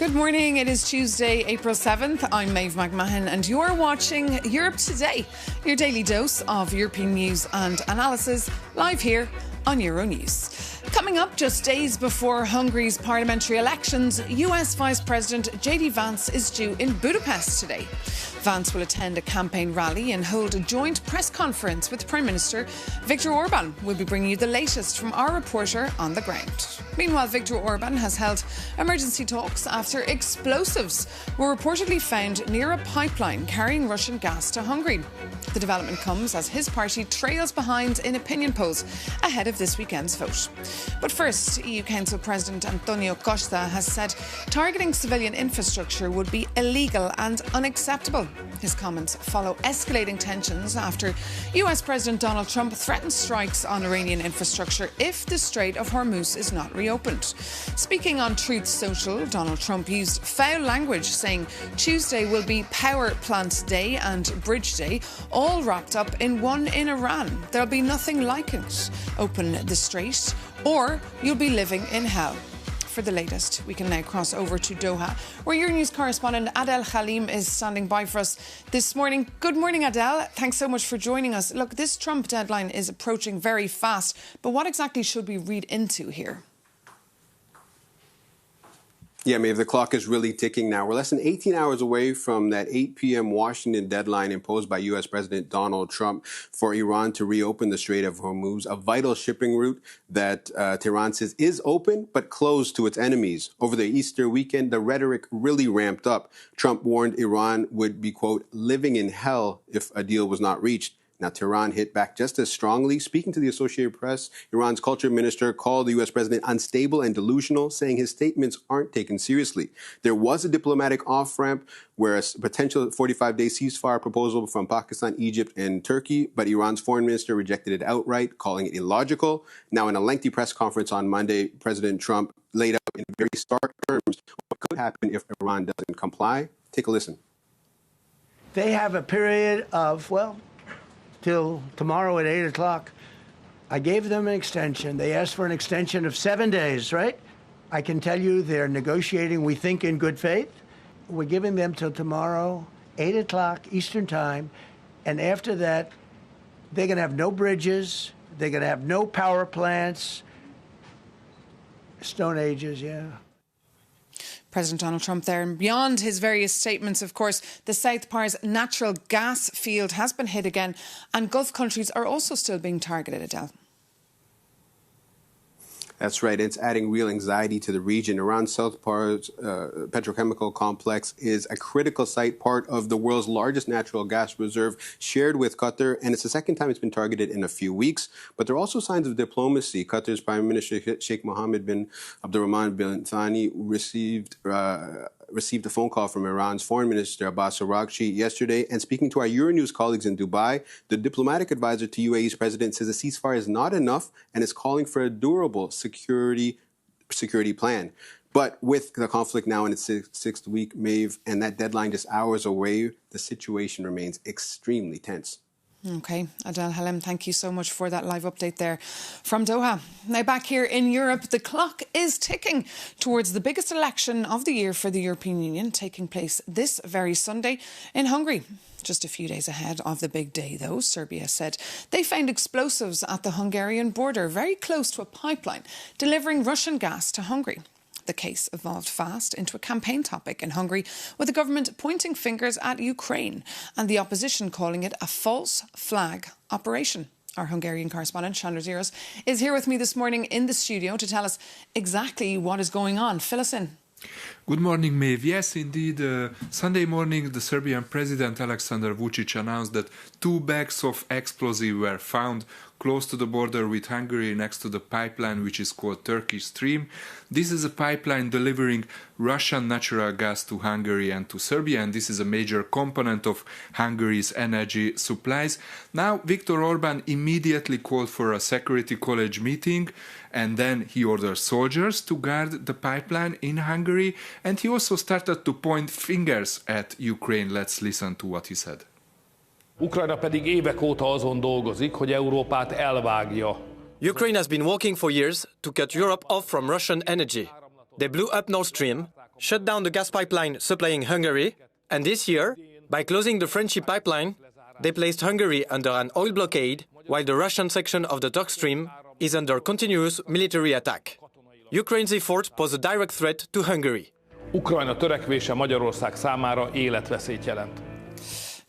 Good morning. It is Tuesday, April 7th. I'm Maeve McMahon and you're watching Europe Today, your daily dose of European news and analysis, live here on Euronews. Coming up just days before Hungary's parliamentary elections, US Vice President JD Vance is due in Budapest today. Vance will attend a campaign rally and hold a joint press conference with Prime Minister Viktor Orbán. We'll be bringing you the latest from our reporter on the ground. Meanwhile, Viktor Orbán has held emergency talks after explosives were reportedly found near a pipeline carrying Russian gas to Hungary. The development comes as his party trails behind in opinion polls ahead of this weekend's vote. But first, EU Council President Antonio Costa has said targeting civilian infrastructure would be illegal and unacceptable. His comments follow escalating tensions after US President Donald Trump threatened strikes on Iranian infrastructure if the Strait of Hormuz is not reopened. Speaking on Truth Social, Donald Trump used foul language, saying Tuesday will be Power Plant Day and Bridge Day, all wrapped up in one in Iran. There'll be nothing like it. Open the strait, or you'll be living in hell. For the latest, we can now cross over to Doha, where Euronews correspondent Adel Halim is standing by for us this morning. Good morning, Adel. Thanks so much for joining us. Look, this Trump deadline is approaching very fast, but what exactly should we read into here? Yeah, Maeve, the clock is really ticking now. We're less than 18 hours away from that 8 p.m. Washington deadline imposed by U.S. President Donald Trump for Iran to reopen the Strait of Hormuz, a vital shipping route that Tehran says is open but closed to its enemies. Over the Easter weekend, the rhetoric really ramped up. Trump warned Iran would be, quote, living in hell if a deal was not reached. Now, Tehran hit back just as strongly. Speaking to the Associated Press, Iran's culture minister called the U.S. president unstable and delusional, saying his statements aren't taken seriously. There was a diplomatic off-ramp where a potential 45-day ceasefire proposal from Pakistan, Egypt, and Turkey, but Iran's foreign minister rejected it outright, calling it illogical. Now, in a lengthy press conference on Monday, President Trump laid out in very stark terms what could happen if Iran doesn't comply. Take a listen. They have a period of, till tomorrow at 8 o'clock. I gave them an extension. They asked for an extension of 7 days, right? I can tell you they're negotiating, we think, in good faith. We're giving them till tomorrow, 8 o'clock Eastern time. And after that, they're going to have no bridges. They're going to have no power plants. Stone Ages, yeah. President Donald Trump there. And beyond his various statements, of course, the South Pars natural gas field has been hit again, and Gulf countries are also still being targeted, Adele. That's right. It's adding real anxiety to the region. Iran's South Pars petrochemical complex is a critical site, part of the world's largest natural gas reserve, shared with Qatar, and it's the second time it's been targeted in a few weeks. But there are also signs of diplomacy. Qatar's Prime Minister Sheikh Mohammed bin Abdulrahman bin Thani received a phone call from Iran's Foreign Minister Abbas Araghchi yesterday. And speaking to our Euronews colleagues in Dubai, the diplomatic advisor to UAE's president says a ceasefire is not enough and is calling for a durable security plan. But with the conflict now in its sixth week, Maeve, and that deadline just hours away, the situation remains extremely tense. OK, Adel Halim, thank you so much for that live update there from Doha. Now back here in Europe, the clock is ticking towards the biggest election of the year for the European Union, taking place this very Sunday in Hungary. Just a few days ahead of the big day, though, Serbia said they found explosives at the Hungarian border, very close to a pipeline, delivering Russian gas to Hungary. The case evolved fast into a campaign topic in Hungary, with the government pointing fingers at Ukraine and the opposition calling it a false flag operation. Our Hungarian correspondent, Chandra Ziros, is here with me this morning in the studio to tell us exactly what is going on. Fill us in. Good morning, Maeve. Yes, indeed. Sunday morning, the Serbian President Aleksandar Vučić announced that 2 bags of explosives were found close to the border with Hungary next to the pipeline which is called Turkish Stream. This is a pipeline delivering Russian natural gas to Hungary and to Serbia, and this is a major component of Hungary's energy supplies. Now, Viktor Orbán immediately called for a Security College meeting, and then he ordered soldiers to guard the pipeline in Hungary, and he also started to point fingers at Ukraine. Let's listen to what he said. Ukrajna pedig évek óta azon dolgozik, hogy Európát elvágja. Ukraine has been working for years to cut Europe off from Russian energy. They blew up Nord Stream, shut down the gas pipeline supplying Hungary, and this year, by closing the friendship pipeline, they placed Hungary under an oil blockade, while the Russian section of the Turk Stream is under continuous military attack. Ukraine's effort pose a direct threat to Hungary. Ukrajna törekvése Magyarország számára életveszélyt jelent.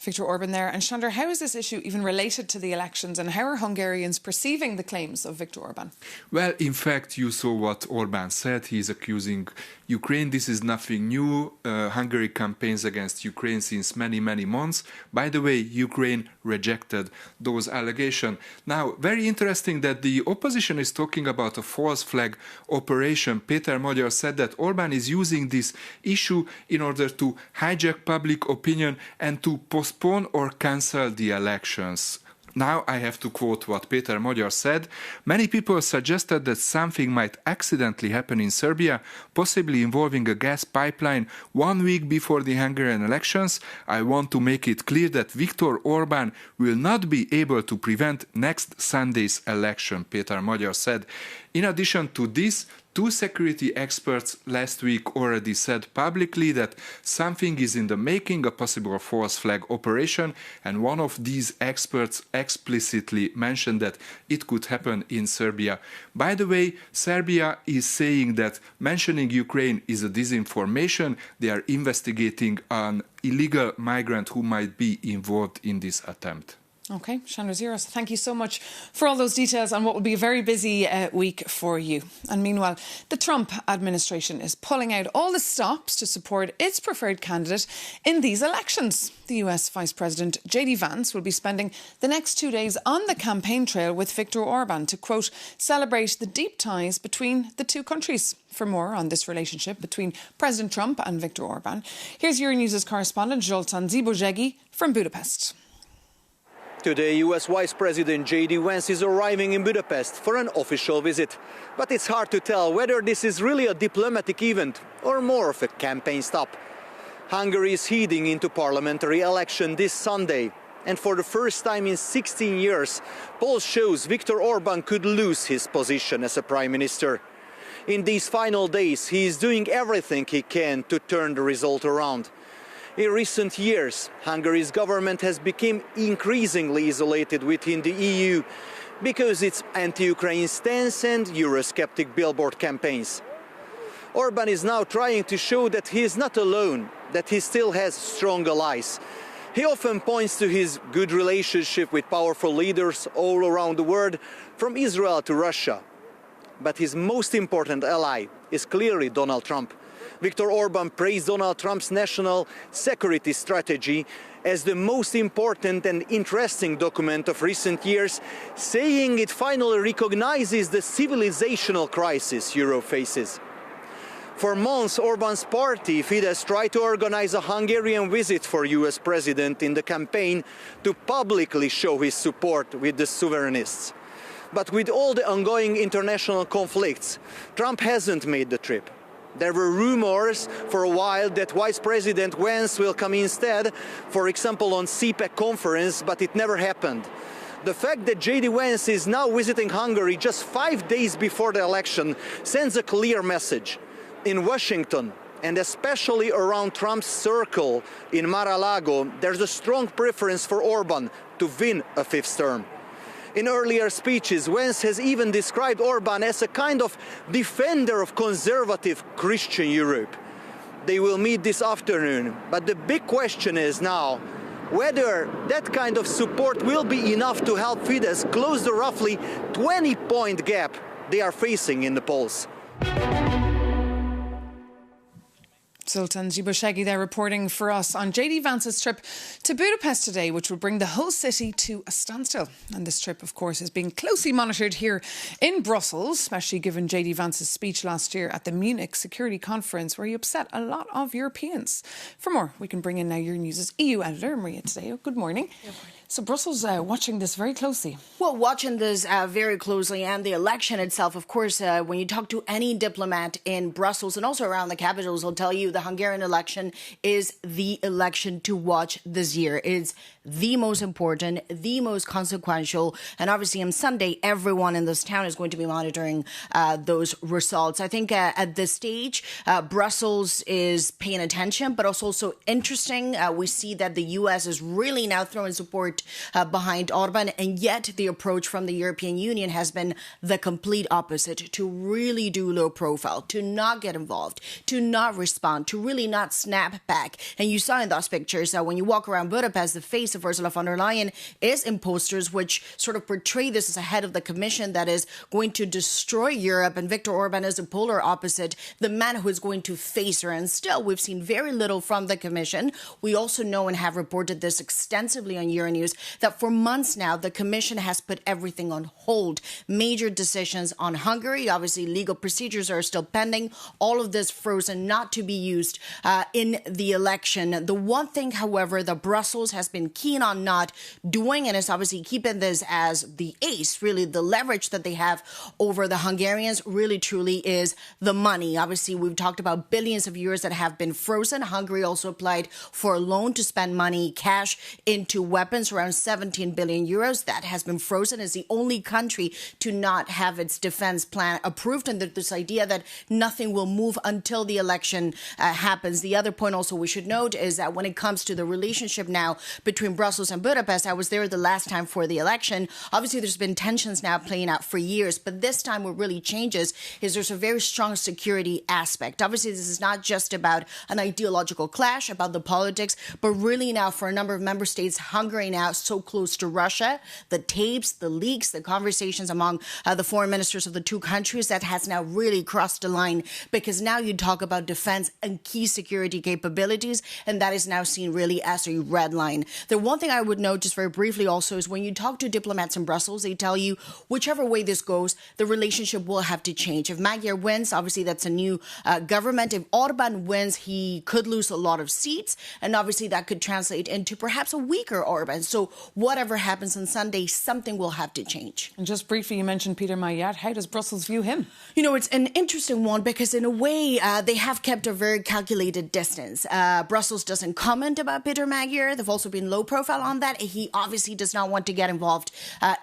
Viktor Orbán there. And Chandra, how is this issue even related to the elections, and how are Hungarians perceiving the claims of Viktor Orbán? Well, in fact, you saw what Orbán said. He's accusing Ukraine. This is nothing new. Hungary campaigns against Ukraine since many, many months. By the way, Ukraine rejected those allegations. Now, very interesting that the opposition is talking about a false flag operation. Péter Magyar said that Orbán is using this issue in order to hijack public opinion and to postpone or cancel the elections. Now I have to quote what Péter Magyar said. Many people suggested that something might accidentally happen in Serbia, possibly involving a gas pipeline 1 week before the Hungarian elections. I want to make it clear that Viktor Orbán will not be able to prevent next Sunday's election, Péter Magyar said. In addition to this, two security experts last week already said publicly that something is in the making, a possible false flag operation, and one of these experts explicitly mentioned that it could happen in Serbia. By the way, Serbia is saying that mentioning Ukraine is a disinformation. They are investigating an illegal migrant who might be involved in this attempt. OK, Chandra Ziros, thank you so much for all those details on what will be a very busy week for you. And meanwhile, the Trump administration is pulling out all the stops to support its preferred candidate in these elections. The US Vice President J.D. Vance will be spending the next 2 days on the campaign trail with Viktor Orbán to, quote, celebrate the deep ties between the two countries. For more on this relationship between President Trump and Viktor Orbán, here's Euronews' correspondent Zoltán Zibozsegi from Budapest. Today, US Vice President J.D. Vance is arriving in Budapest for an official visit. But it's hard to tell whether this is really a diplomatic event or more of a campaign stop. Hungary is heading into parliamentary election this Sunday. And for the first time in 16 years, polls shows Viktor Orbán could lose his position as a prime minister. In these final days, he is doing everything he can to turn the result around. In recent years, Hungary's government has become increasingly isolated within the EU because its anti-Ukraine stance and Eurosceptic billboard campaigns. Orbán is now trying to show that he is not alone, that he still has strong allies. He often points to his good relationship with powerful leaders all around the world, from Israel to Russia. But his most important ally is clearly Donald Trump. Viktor Orbán praised Donald Trump's national security strategy as the most important and interesting document of recent years, saying it finally recognizes the civilizational crisis Europe faces. For months, Orbán's party, Fidesz, tried to organize a Hungarian visit for US president in the campaign to publicly show his support with the sovereignists. But with all the ongoing international conflicts, Trump hasn't made the trip. There were rumors for a while that Vice President Vance will come instead, for example on CPEC conference, but it never happened. The fact that J.D. Vance is now visiting Hungary just 5 days before the election sends a clear message. In Washington, and especially around Trump's circle in Mar-a-Lago, there's a strong preference for Orbán to win a fifth term. In earlier speeches, Vance has even described Orbán as a kind of defender of conservative Christian Europe. They will meet this afternoon, but the big question is now whether that kind of support will be enough to help Fidesz close the roughly 20-point gap they are facing in the polls. Zoltán Zibozsegi there reporting for us on J.D. Vance's trip to Budapest today, which will bring the whole city to a standstill. And this trip, of course, is being closely monitored here in Brussels, especially given J.D. Vance's speech last year at the Munich Security Conference, where he upset a lot of Europeans. For more, we can bring in now Euronews' EU editor, Maria Tadeo. Good morning. Good morning. So Brussels watching this very closely. Well, watching this very closely, and the election itself, of course, when you talk to any diplomat in Brussels and also around the capitals, will tell you the Hungarian election is the election to watch this year. It's the most important, the most consequential, and obviously on Sunday, everyone in this town is going to be monitoring those results. I think at this stage, Brussels is paying attention, but also interesting. We see that the U.S. is really now throwing support behind Orbán, and yet the approach from the European Union has been the complete opposite, to really do low profile, to not get involved, to not respond, to really not snap back. And you saw in those pictures that when you walk around Budapest, the face of Ursula von der Leyen is in posters which sort of portray this as a head of the Commission that is going to destroy Europe, and Viktor Orbán is a polar opposite, the man who is going to face her. And still, we've seen very little from the Commission. We also know and have reported this extensively on Euronews that for months now, the Commission has put everything on hold. Major decisions on Hungary, obviously legal procedures are still pending. All of this frozen, not to be used in the election. The one thing, however, that Brussels has been keen on not doing, and is obviously keeping this as the ace, really the leverage that they have over the Hungarians, really truly is the money. Obviously, we've talked about billions of euros that have been frozen. Hungary also applied for a loan to spend money, cash, into weapons, around 17 billion euros. That has been frozen. As the only country to not have its defense plan approved, and this idea that nothing will move until the election happens. The other point also we should note is that when it comes to the relationship now between Brussels and Budapest, I was there the last time for the election. Obviously, there's been tensions now playing out for years, but this time what really changes is there's a very strong security aspect. Obviously, this is not just about an ideological clash, about the politics, but really now for a number of member states, Hungary now so close to Russia, the tapes, the leaks, the conversations among the foreign ministers of the two countries, that has now really crossed the line, because now you talk about defense and key security capabilities, and that is now seen really as a red line. The one thing I would note just very briefly also is when you talk to diplomats in Brussels, they tell you whichever way this goes, the relationship will have to change. If Magyar wins, obviously that's a new government. If Orbán wins, he could lose a lot of seats, and obviously that could translate into perhaps a weaker Orbán. So whatever happens on Sunday, something will have to change. And just briefly, you mentioned Peter Magyar. How does Brussels view him? You know, it's an interesting one, because in a way, they have kept a very calculated distance. Brussels doesn't comment about Peter Magyar. They've also been low profile on that. He obviously does not want to get involved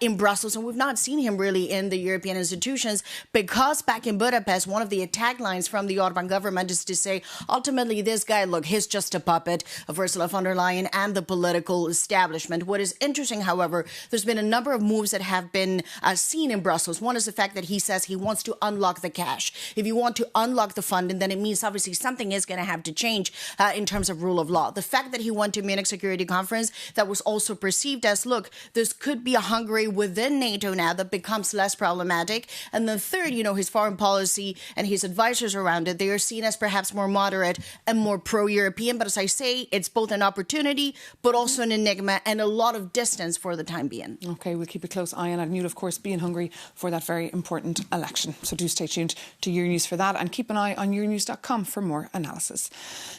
in Brussels, and we've not seen him really in the European institutions, because back in Budapest, one of the attack lines from the Orbán government is to say, ultimately, this guy, look, he's just a puppet of Ursula von der Leyen and the political establishment. What is interesting, however, there's been a number of moves that have been seen in Brussels. One is the fact that he says he wants to unlock the cash. If you want to unlock the funding, then it means obviously something is going to have to change in terms of rule of law. The fact that he went to Munich Security Conference, that was also perceived as, look, this could be a Hungary within NATO now that becomes less problematic. And then third, you know, his foreign policy and his advisors around it, they are seen as perhaps more moderate and more pro-European. But as I say, it's both an opportunity, but also an enigma, and a lot of distance for the time being. OK, we'll keep a close eye on it. And you'll, of course, be in Hungary for that very important election. So do stay tuned to Euronews for that, and keep an eye on Euronews.com for more analysis.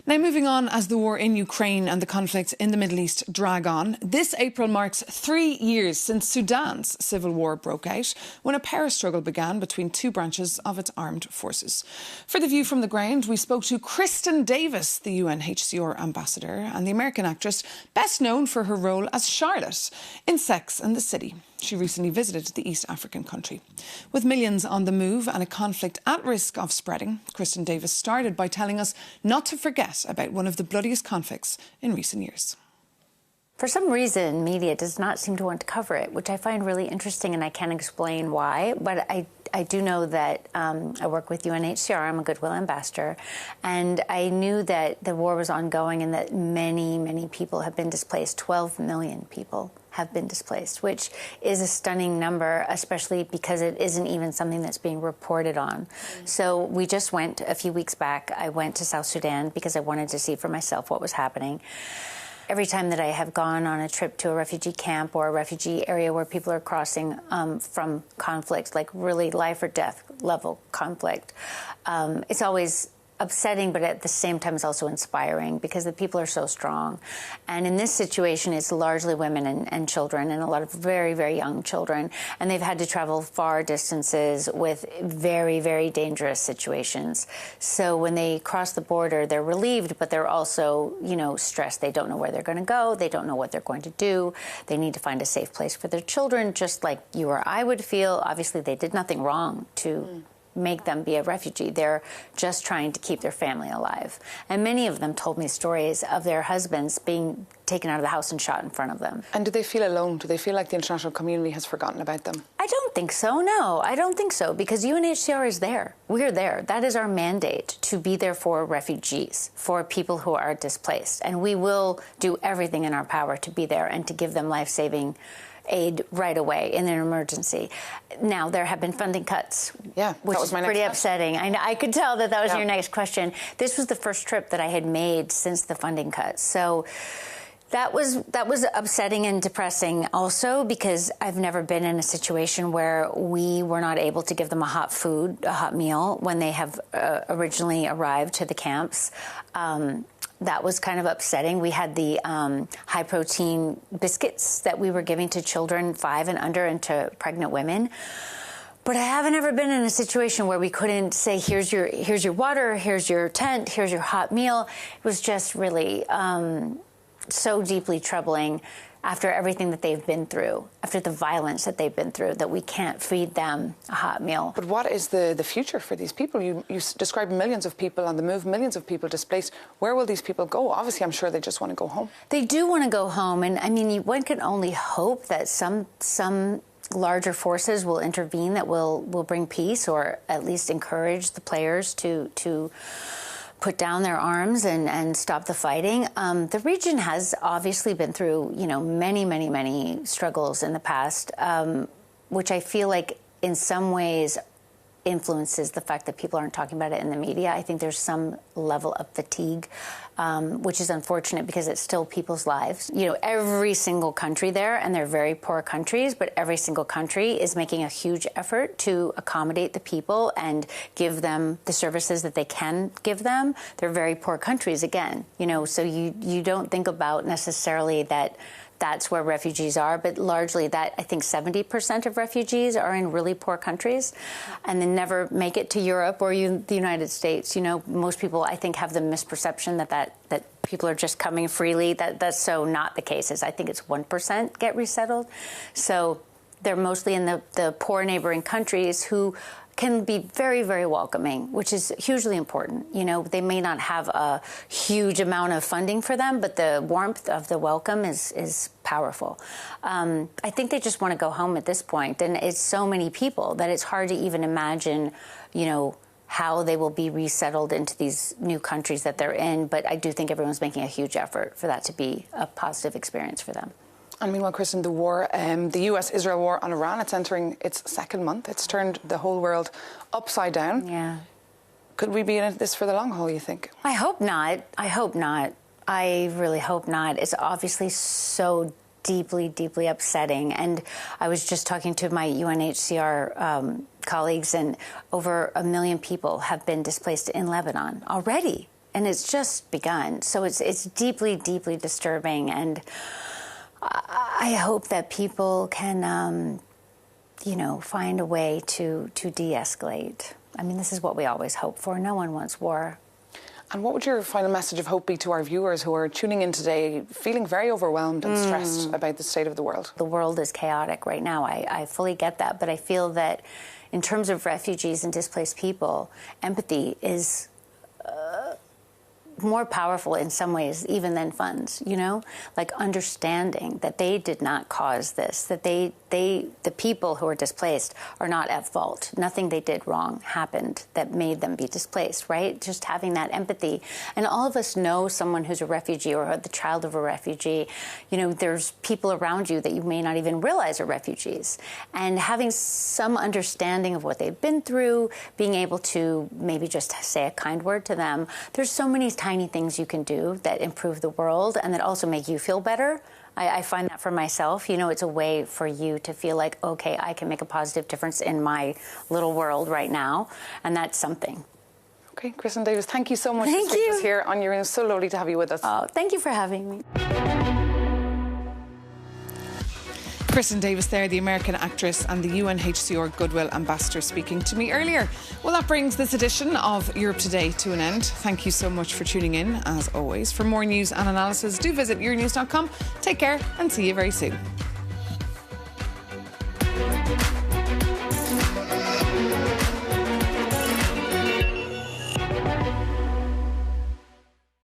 Now, moving on, as the war in Ukraine and the conflicts in the Middle East drag on, this April marks 3 years since Sudan's civil war broke out, when a power struggle began between two branches of its armed forces. For the view from the ground, we spoke to Kristen Davis, the UNHCR ambassador, and the American actress best known for her role as Charlotte in Sex and the City. She recently visited the East African country. With millions on the move and a conflict at risk of spreading, Kristen Davis started by telling us not to forget about one of the bloodiest conflicts in recent years. For some reason, media does not seem to want to cover it, which I find really interesting, and I can't explain why. But I do know that I work with UNHCR. I'm a Goodwill ambassador. And I knew that the war was ongoing and that many, many people have been displaced. 12 million people have been displaced, which is a stunning number, especially because it isn't even something that's being reported on. So we just went a few weeks back. I went to South Sudan because I wanted to see for myself what was happening. Every time that I have gone on a trip to a refugee camp or a refugee area where people are crossing from conflict, like really life or death level conflict, it's always upsetting, but at the same time it's also inspiring because the people are so strong. And in this situation, it's largely women and children, and a lot of very, very young children. And they've had to travel far distances with very, very dangerous situations. So when they cross the border, they're relieved, but they're also, stressed. They don't know where they're going to go. They don't know what they're going to do. They need to find a safe place for their children, just like you or I would feel. Obviously, they did nothing wrong to make them be a refugee. They're just trying to keep their family alive. And many of them told me stories of their husbands being taken out of the house and shot in front of them. And do they feel alone? Do they feel like the international community has forgotten about them? I don't think so, no. I don't think so, because UNHCR is there. We're there. That is our mandate, to be there for refugees, for people who are displaced. And we will do everything in our power to be there and to give them life-saving aid right away in an emergency. Now, there have been funding cuts, which is pretty upsetting. I could tell that was your next question. This was the first trip that I had made since the funding cuts. So that was upsetting and depressing also, because I've never been in a situation where we were not able to give them a hot meal when they have originally arrived to the camps. That was kind of upsetting. We had the high-protein biscuits that we were giving to children 5 and under and to pregnant women. But I haven't ever been in a situation where we couldn't say, here's your water, here's your tent, here's your hot meal. It was just really so deeply troubling after everything that they've been through, after the violence that they've been through, that we can't feed them a hot meal. But what is the future for these people? You described millions of people on the move, millions of people displaced. Where will these people go? Obviously, I'm sure they just want to go home. They do want to go home. And, I mean, one can only hope that some larger forces will intervene that will bring peace, or at least encourage the players to put down their arms and stop the fighting. The region has obviously been through, many, many, many struggles in the past, which I feel like in some ways influences the fact that people aren't talking about it in the media. I think there's some level of fatigue, which is unfortunate because it's still people's lives. Every single country there, and they're very poor countries, but every single country is making a huge effort to accommodate the people and give them the services that they can give them. They're very poor countries again, so you don't think about necessarily that that's where refugees are, but largely that, I think 70% of refugees are in really poor countries and then never make it to Europe or the United States. Most people, I think, have the misperception that people are just coming freely. That's so not the case. I think it's 1% get resettled. So they're mostly in the poor neighboring countries who can be very, very welcoming, which is hugely important. They may not have a huge amount of funding for them, but the warmth of the welcome is powerful. I think they just want to go home at this point, and it's so many people that it's hard to even imagine, how they will be resettled into these new countries that they're in. But I do think everyone's making a huge effort for that to be a positive experience for them. And meanwhile, Kristen, the war, the US-Israel war on Iran, it's entering its second month. It's turned the whole world upside down. Yeah. Could we be in this for the long haul, you think? I hope not. I really hope not. It's obviously so deeply, deeply upsetting. And I was just talking to my UNHCR colleagues, and over 1 million people have been displaced in Lebanon already. And it's just begun. So it's deeply, deeply disturbing. And I hope that people can, find a way to de-escalate. I mean, this is what we always hope for. No one wants war. And what would your final message of hope be to our viewers who are tuning in today, feeling very overwhelmed and stressed about the state of the world? The world is chaotic right now. I fully get that. But I feel that in terms of refugees and displaced people, empathy is more powerful in some ways even than funds, like understanding that they did not cause this, that the people who are displaced are not at fault. Nothing they did wrong happened that made them be displaced, right? Just having that empathy. And all of us know someone who's a refugee or the child of a refugee. There's people around you that you may not even realize are refugees. And having some understanding of what they've been through, being able to maybe just say a kind word to them. There's so many tiny things you can do that improve the world and that also make you feel better. I find that for myself, it's a way for you to feel like, okay, I can make a positive difference in my little world right now. And that's something. Okay, Kristen Davis, thank you so much Thank for speaking you. to us here on Euronews. So lovely to have you with us. Oh, thank you for having me. Kristen Davis there, the American actress and the UNHCR Goodwill Ambassador, speaking to me earlier. Well, that brings this edition of Europe Today to an end. Thank you so much for tuning in, as always. For more news and analysis, do visit euronews.com. Take care and see you very soon.